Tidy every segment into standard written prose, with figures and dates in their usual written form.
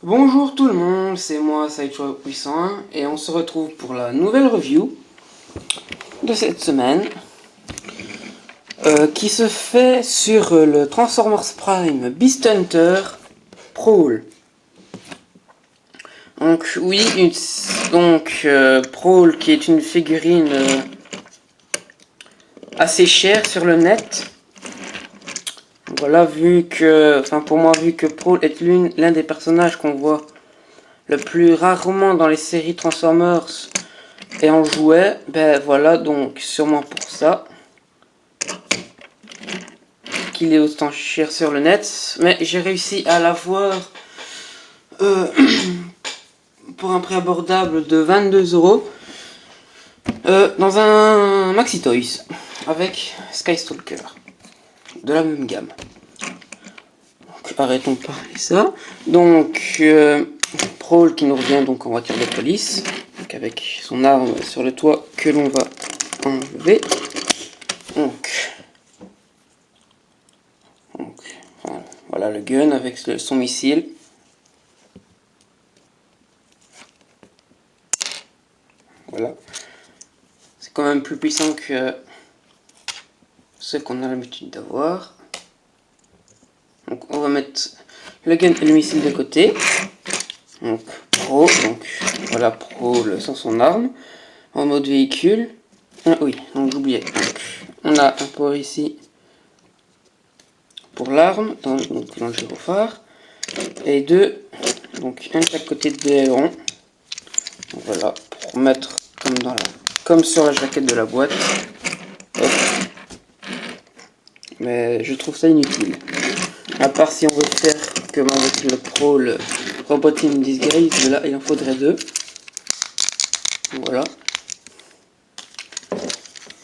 Bonjour tout le monde, c'est moi Sideshow 801 et on se retrouve pour la nouvelle review de cette semaine qui se fait sur le Transformers Prime Beast Hunter Prowl. Donc oui, Prowl qui est une figurine assez chère sur le net. Voilà, vu que Prowl est l'un des personnages qu'on voit le plus rarement dans les séries Transformers et en jouet, ben voilà, donc sûrement pour ça qu'il est autant cher sur le net. Mais j'ai réussi à l'avoir pour un prix abordable de 22 € dans un Maxi Toys avec Skystalker de la même gamme. Donc, arrêtons de parler ça. Donc Prowl qui nous revient donc en voiture de police, donc avec son arme sur le toit que l'on va enlever. Donc voilà le gun avec son missile. Voilà. C'est quand même plus puissant que ce qu'on a l'habitude d'avoir. Donc on va mettre le gun et le missile de côté. Donc voilà Prowl sans son arme. En mode véhicule. Ah oui, donc j'oubliais. Donc on a un port ici pour l'arme, dans le gyrophare. Et deux, donc un de chaque côté de l'aileron. Voilà, pour mettre comme sur la jaquette de la boîte. Hop. Mais je trouve ça inutile. À part si on veut faire comme avec le Prowl Roboting Disguise, là il en faudrait deux. Voilà.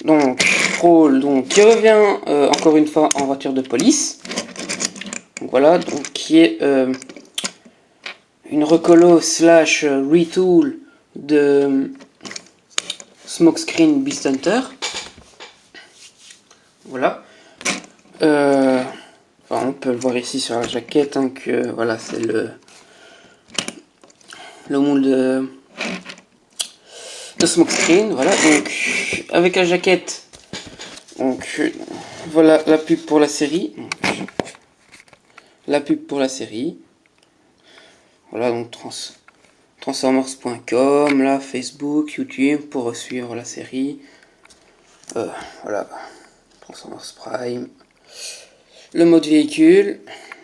Donc Prowl qui revient encore une fois en voiture de police. Donc voilà, donc qui est une recolo slash retool de Smokescreen Beast Hunter. Voilà. On peut le voir ici sur la jaquette, hein, que voilà, c'est le moule de Smokescreen. Voilà, donc avec la jaquette, donc voilà la pub pour la série. Voilà, donc Transformers.com, là, Facebook, YouTube pour suivre la série. Voilà, Transformers Prime. Le mode véhicule,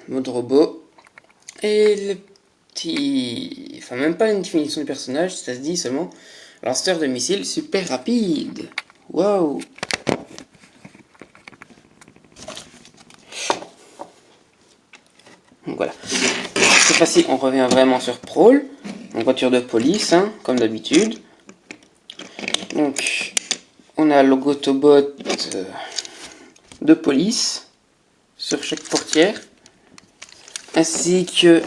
mode robot. Et le petit. Enfin, même pas une définition du personnage, ça se dit seulement lanceur de missiles super rapide. Waouh! Donc voilà. Cette fois-ci, on revient vraiment sur Prowl, en voiture de police, hein, comme d'habitude. Donc, on a le Autobot de police sur chaque portière, ainsi que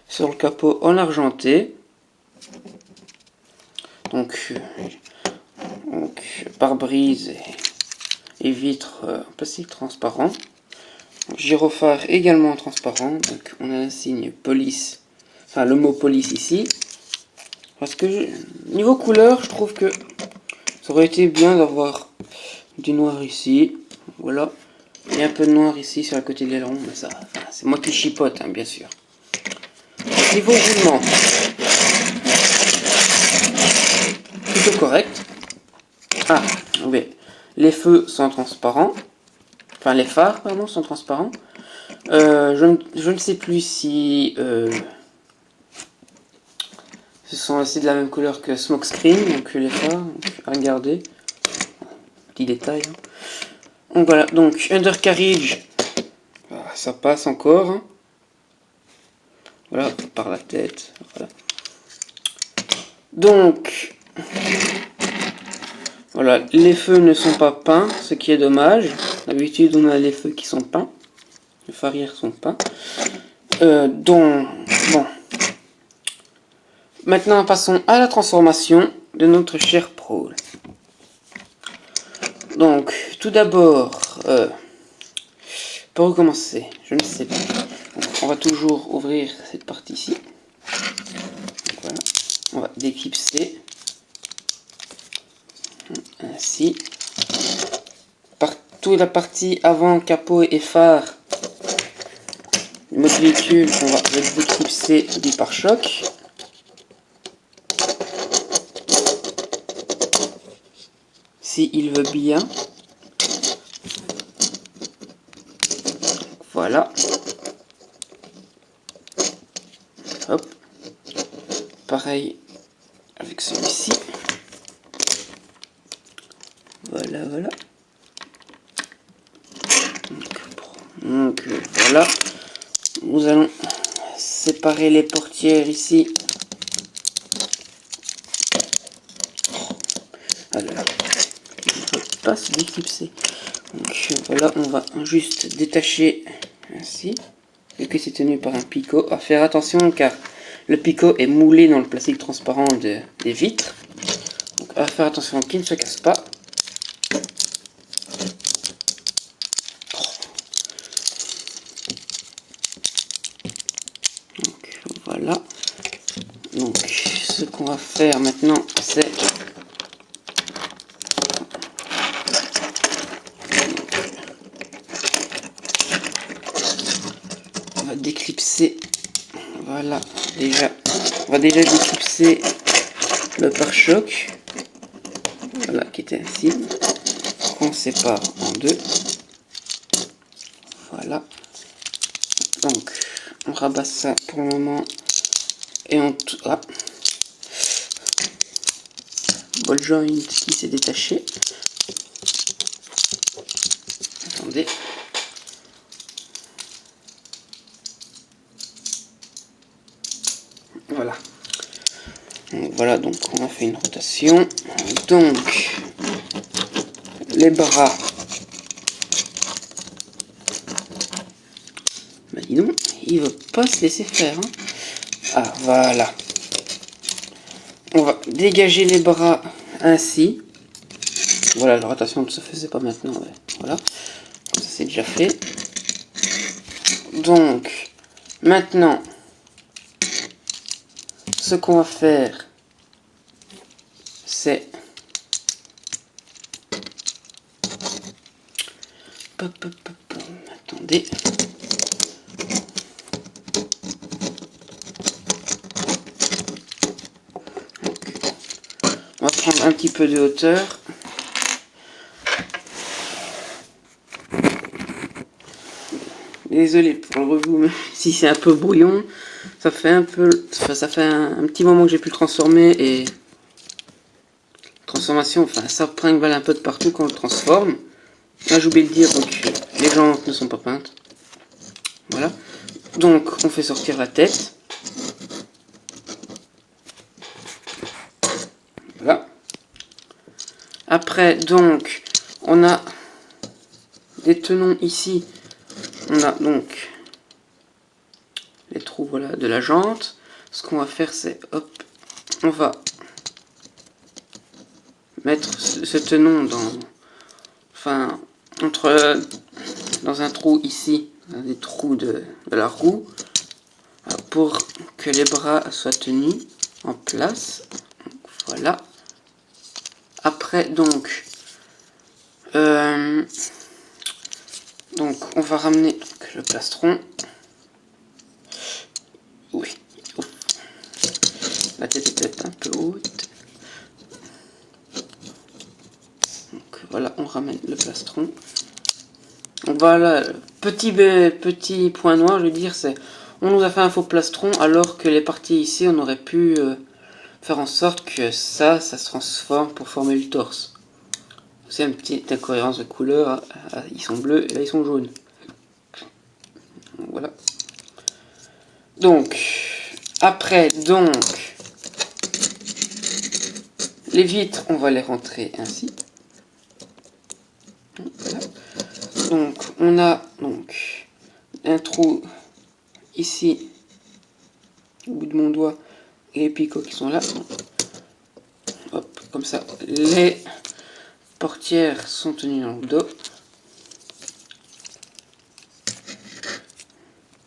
sur le capot en argenté. Donc pare-brise et vitres en plastique transparent. Gyrophare également transparent, donc on a un signe police, enfin le mot police ici. Parce que niveau couleur, je trouve que ça aurait été bien d'avoir du noir ici, voilà, et un peu de noir ici sur le côté de l'aileron, mais ça, c'est moi qui chipote, hein, bien sûr. Niveau roulement, plutôt correct. Ah, oui, les feux sont transparents. Enfin, les phares, pardon, sont transparents. Je ne sais plus si ce sont aussi de la même couleur que Smokescreen, donc les phares, donc, à regarder. Petit détail. Hein. Donc voilà, donc undercarriage, ça passe encore. Hein. Voilà, par la tête. Voilà. Donc, voilà, les feux ne sont pas peints, ce qui est dommage. D'habitude, on a les feux qui sont peints. Les phares arrière sont peints. Bon. Maintenant, passons à la transformation de notre cher Prowl. Donc, tout d'abord, pour recommencer, je ne sais pas. Donc, on va toujours ouvrir cette partie-ci. on va déclipser ainsi. Partout la partie avant, capot et phare, le mode véhicule, on va le déclipser du pare-choc. Si il veut bien. Voilà. Hop. Pareil avec celui-ci. Voilà, voilà. Donc voilà. Nous allons séparer les portières ici. Alors, on ne peut pas se déclipser. Donc voilà, on va juste détacher ainsi. Vu que c'est tenu par un picot. À faire attention car le picot est moulé dans le plastique transparent des vitres. Donc à faire attention qu'il ne se casse pas. Donc voilà. Donc ce qu'on va faire maintenant, c'est on va déclipser. Voilà, déjà on va déjà déclipser le pare-choc. Voilà, qui était ainsi. On sépare en deux. Voilà. Donc on rabat ça pour le moment et on ah. Ball joint qui s'est détaché. Attendez. Voilà. Donc, voilà, donc on a fait une rotation. Donc les bras. Bah dis donc, il veut pas se laisser faire. Hein. Ah voilà. On va dégager les bras ainsi. Voilà, la rotation ne se faisait pas maintenant. Ouais. Voilà. Ça c'est déjà fait. Donc maintenant, ce qu'on va faire, c'est attendez. On va prendre un petit peu de hauteur. Désolé pour le review, si c'est un peu brouillon, ça fait un peu, ça fait un petit moment que j'ai pu le transformer et transformation, enfin ça pringle un peu de partout quand on le transforme. Là j'ai oublié de dire, donc les jantes ne sont pas peintes. Voilà. Donc on fait sortir la tête. Voilà. Après donc on a des tenons ici. On a donc les trous voilà, de la jante. Ce qu'on va faire c'est hop, on va mettre ce tenon dans, enfin entre dans un trou ici, des trous de la roue, pour que les bras soient tenus en place. Donc, voilà. Après donc on va ramener donc, le plastron. Oui. Oh. La tête est peut-être un peu haute. Donc voilà, on ramène le plastron. Donc voilà, petit point noir, je veux dire, c'est on nous a fait un faux plastron alors que les parties ici, on aurait pu faire en sorte que ça se transforme pour former le torse. C'est une petite incohérence de couleur, ils sont bleus et là ils sont jaunes. Voilà. Donc, après, donc, les vitres, on va les rentrer ainsi. Voilà. Donc, on a donc un trou ici, au bout de mon doigt, et les picots qui sont là. Hop, comme ça, les portières sont tenues dans le dos.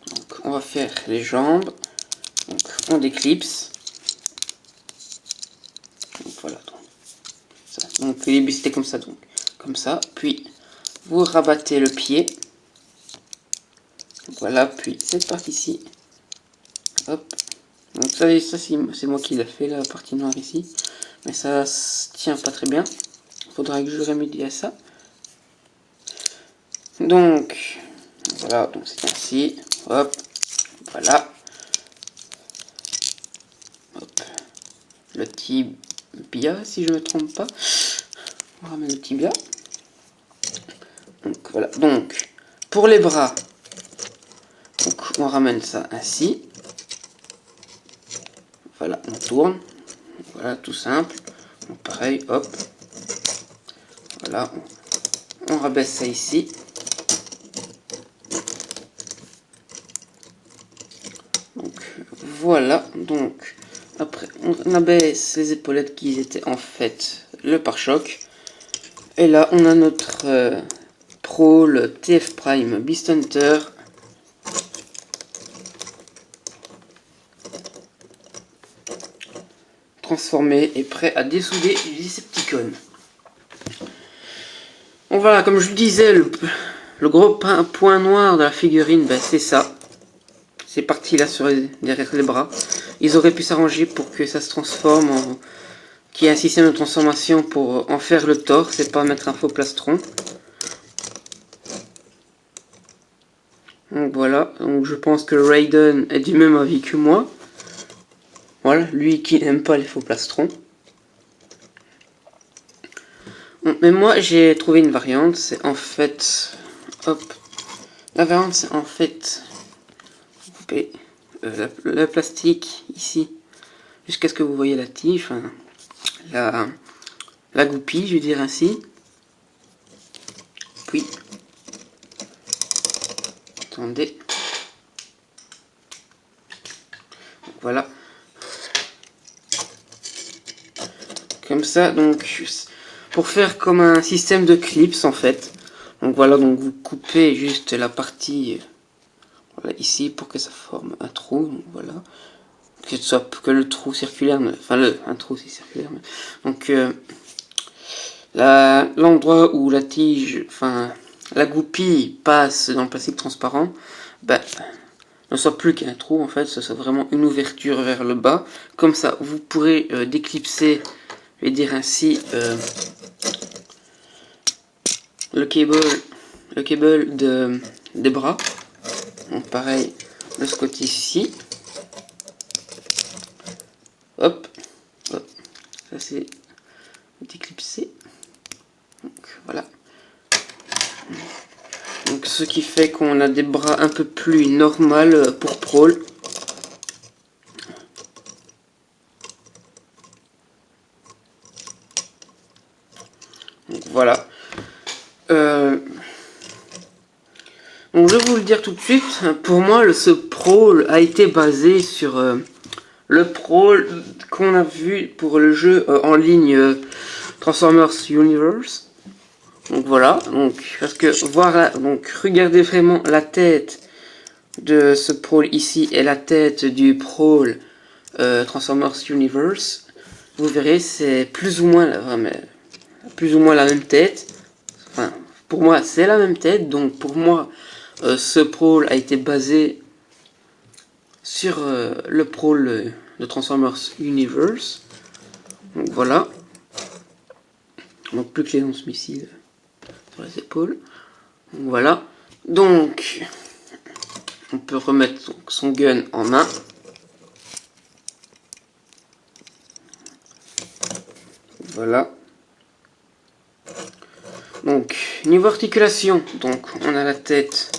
Donc, on va faire les jambes. Donc, on déclipse. Donc les biceps comme ça, donc comme ça. Puis vous rabattez le pied. Voilà, puis cette partie-ci. Hop. Donc ça c'est moi qui l'ai fait, la partie noire ici. Mais ça se tient pas très bien. Faudra que je remédie à ça. Donc voilà, donc c'est ainsi. Hop. Voilà. Hop. Le tibia, si je me trompe pas. On ramène le tibia. Donc voilà. Donc pour les bras, donc on ramène ça ainsi. Voilà, on tourne. Voilà, tout simple. Donc pareil, hop. Voilà, on rabaisse ça ici. Donc voilà, donc après on abaisse les épaulettes qui étaient en fait le pare-choc. Et là on a notre Pro, le TF Prime Beast Hunter. Transformé et prêt à dessouder les Decepticons. Donc voilà, comme je vous disais, le gros point noir de la figurine, ben, c'est ça. C'est parti là derrière les bras. Ils auraient pu s'arranger pour que ça se transforme en... qu'il y ait un système de transformation pour en faire le torse et pas mettre un faux plastron. Donc voilà, donc je pense que Raiden est du même avis que moi. Voilà, lui qui n'aime pas les faux plastrons. Mais moi j'ai trouvé une variante, c'est en fait... Hop. La variante c'est en fait... Couper le plastique ici. Jusqu'à ce que vous voyez la tige, enfin, la goupille, je vais dire ainsi. Puis... Attendez. Voilà. Comme ça, donc... Pour faire comme un système de clips en fait. Donc voilà, donc vous coupez juste la partie voilà, ici pour que ça forme un trou. Donc voilà. Que le trou circulaire, enfin un trou c'est circulaire. Mais, donc l'endroit où la tige, enfin la goupille passe dans le plastique transparent, ben, ne soit plus qu'un trou en fait, ce soit vraiment une ouverture vers le bas. Comme ça, vous pourrez déclipser, je vais dire ainsi, le cable des bras. Donc pareil de ce côté ici. Hop, hop. Ça c'est déclipsé. Donc voilà. Donc ce qui fait qu'on a des bras un peu plus normaux pour Prowl. Donc voilà. Donc je vais vous le dire tout de suite, pour moi ce Prowl a été basé sur le Prowl qu'on a vu pour le jeu en ligne Transformers Universe. Donc voilà, donc parce que voilà, donc regardez vraiment la tête de ce Prowl ici et la tête du Prowl Transformers Universe. Vous verrez, c'est plus ou moins la même tête. Enfin, pour moi c'est la même tête, donc pour moi ce Prowl a été basé sur le Prowl de Transformers Universe. Donc voilà. Donc plus que les lance-missiles sur les épaules. Donc voilà. Donc on peut remettre son gun en main. Voilà. Donc niveau articulation, donc on a la tête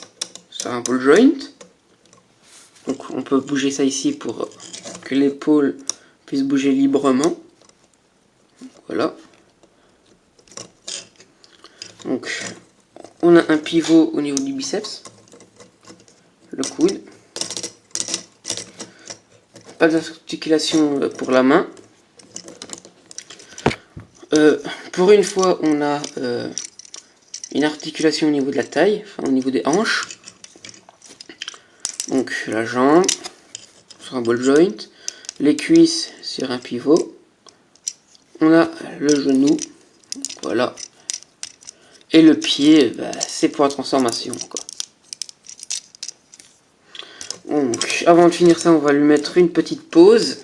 sur un ball joint. Donc on peut bouger ça ici pour que l'épaule puisse bouger librement. Voilà. Donc on a un pivot au niveau du biceps. Le coude. Pas d'articulation pour la main. Pour une fois on a une articulation au niveau de la taille, enfin au niveau des hanches. Donc la jambe sur un ball joint, les cuisses sur un pivot. On a le genou, Voilà. Et le pied, bah, c'est pour la transformation, quoi. Donc, avant de finir ça, on va lui mettre une petite pause.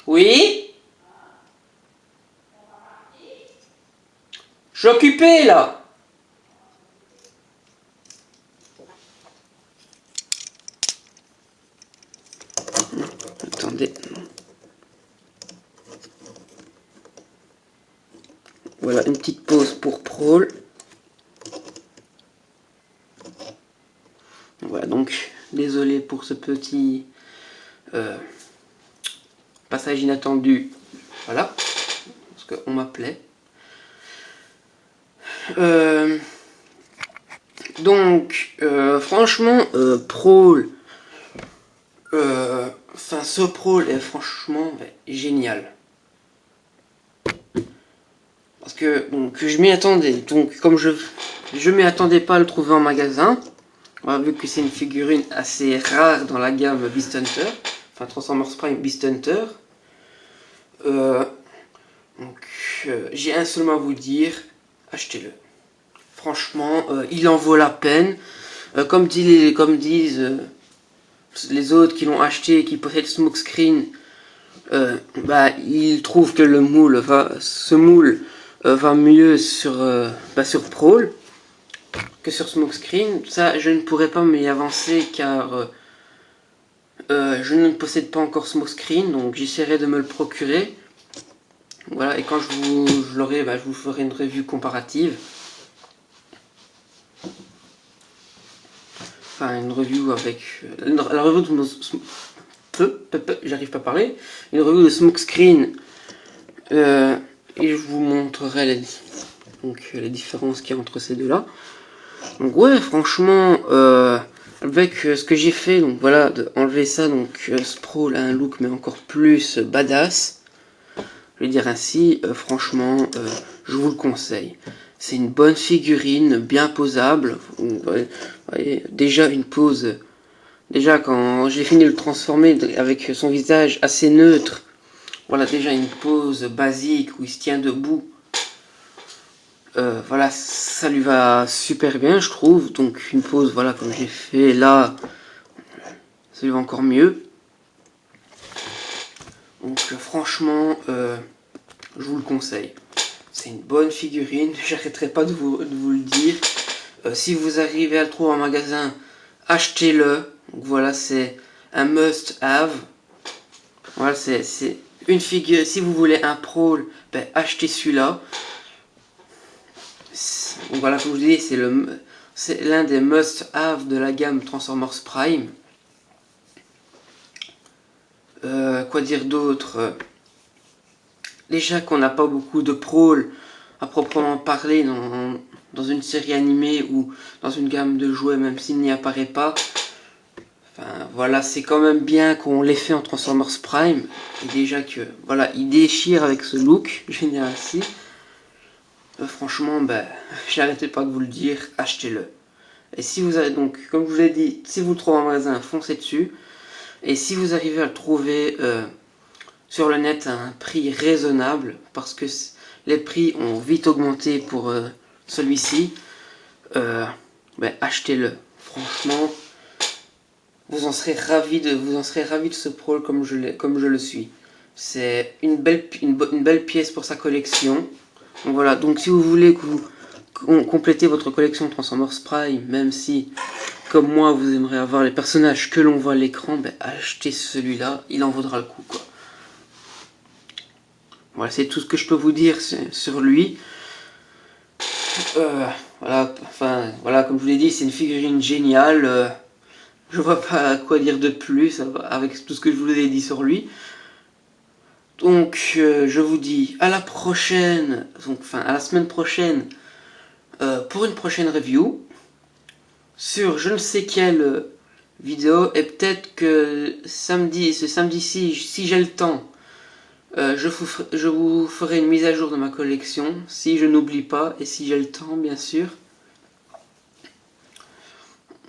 Oui? Je suis occupé, là. Attendez. Voilà, une petite pause pour Brawl. Voilà, donc, désolé pour ce petit passage inattendu. Voilà, parce qu'on m'appelait. Donc, franchement, Brawl, enfin, ce Brawl est franchement génial. Parce que donc je m'y attendais. Donc comme je m'y attendais pas à le trouver en magasin. Voilà, vu que c'est une figurine assez rare dans la gamme Beast Hunter. Enfin Transformers Prime Beast Hunter. J'ai un seul mot à vous dire. Achetez-le. Franchement, il en vaut la peine. Comme disent les autres qui l'ont acheté et qui possèdent Smokescreen, bah, ils trouvent que ce moule va mieux sur Brawl que sur Smokescreen. Ça, je ne pourrais pas m'y avancer car je ne possède pas encore Smokescreen, donc j'essaierai de me le procurer. Voilà, et quand je l'aurai, bah, je vous ferai une review comparative. Enfin, une review avec la review de j'arrive pas à parler. Une review de Smokescreen. Et je vous montrerai les différences qu'il y a entre ces deux-là. Donc ouais, franchement, avec ce que j'ai fait, donc voilà, enlever ça, donc Sprawl a un look mais encore plus badass. Je vais dire ainsi, franchement, je vous le conseille. C'est une bonne figurine, bien posable. Vous voyez, déjà une pose. Déjà quand j'ai fini de le transformer avec son visage assez neutre, voilà déjà une pose basique où il se tient debout. Voilà, ça lui va super bien, je trouve. Donc une pause, voilà, comme j'ai fait là, ça lui va encore mieux. Donc franchement, je vous le conseille. C'est une bonne figurine, j'arrêterai pas de vous le dire. Si vous arrivez à le trouver en magasin, achetez-le. Donc voilà, c'est un must-have. Voilà, c'est une figure. Si vous voulez un Brawl, ben, achetez celui-là. Donc voilà, comme je vous dis, c'est l'un des must-have de la gamme Transformers Prime. Quoi dire d'autre? Déjà qu'on n'a pas beaucoup de Brawl à proprement parler dans une série animée ou dans une gamme de jouets, même s'il n'y apparaît pas. Enfin voilà, c'est quand même bien qu'on l'ait fait en Transformers Prime. Et déjà que voilà, il déchire avec ce look, génial ainsi. Franchement, ben, j'arrêtais pas de vous le dire, achetez-le. Et si vous avez donc, comme je vous l'ai dit, si vous le trouvez en magasin, foncez dessus. Et si vous arrivez à le trouver sur le net à un prix raisonnable, parce que les prix ont vite augmenté pour celui-ci, ben, achetez-le. Franchement, vous en serez ravis de ce Brawl comme je le suis. C'est une belle pièce pour sa collection. Donc voilà, donc si vous voulez compléter votre collection Transformers Prime, même si, comme moi, vous aimeriez avoir les personnages que l'on voit à l'écran, ben, achetez celui-là, il en vaudra le coup, quoi. Voilà, c'est tout ce que je peux vous dire sur lui. Voilà, enfin, voilà, comme je vous l'ai dit, c'est une figurine géniale. Je vois pas quoi dire de plus avec tout ce que je vous ai dit sur lui. Donc, je vous dis à la prochaine, enfin à la semaine prochaine, pour une prochaine review sur je ne sais quelle vidéo, et peut-être que ce samedi-ci, si j'ai le temps, je vous ferai une mise à jour de ma collection, si je n'oublie pas et si j'ai le temps, bien sûr.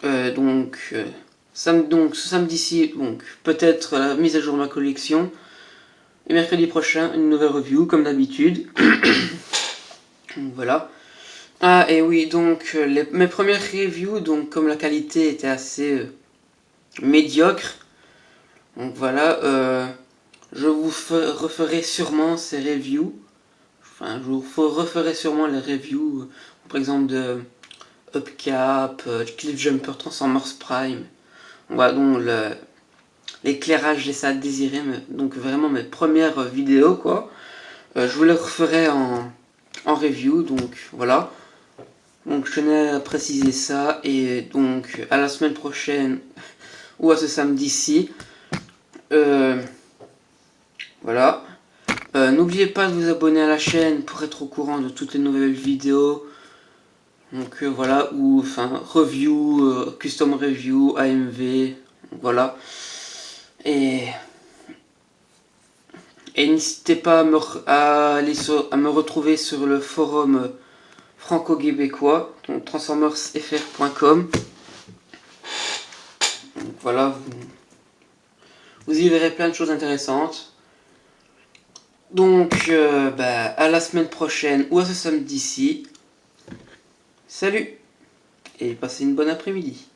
Donc ce samedi-ci, donc peut-être la mise à jour de ma collection. Et mercredi prochain, une nouvelle review, comme d'habitude. Donc voilà. Ah, et oui, donc, mes premières reviews, donc, comme la qualité était assez médiocre, donc voilà, je vous referai sûrement ces reviews. Enfin, je vous referai sûrement les reviews, par exemple, de Upcap, Cliffjumper, Transformers Prime. Voilà, donc, l'éclairage laisse à désirer, donc vraiment mes premières vidéos, quoi. Je vous les referai en review, donc voilà. Donc je tenais à préciser ça, et donc à la semaine prochaine, ou à ce samedi-ci. Voilà. N'oubliez pas de vous abonner à la chaîne pour être au courant de toutes les nouvelles vidéos. Donc voilà, ou enfin review, custom review, AMV, voilà. Et, et n'hésitez pas à me retrouver sur le forum franco-québécois, donc transformersfr.com. Donc voilà, vous y verrez plein de choses intéressantes. Donc à la semaine prochaine ou à ce samedi-ci. Salut et passez une bonne après-midi.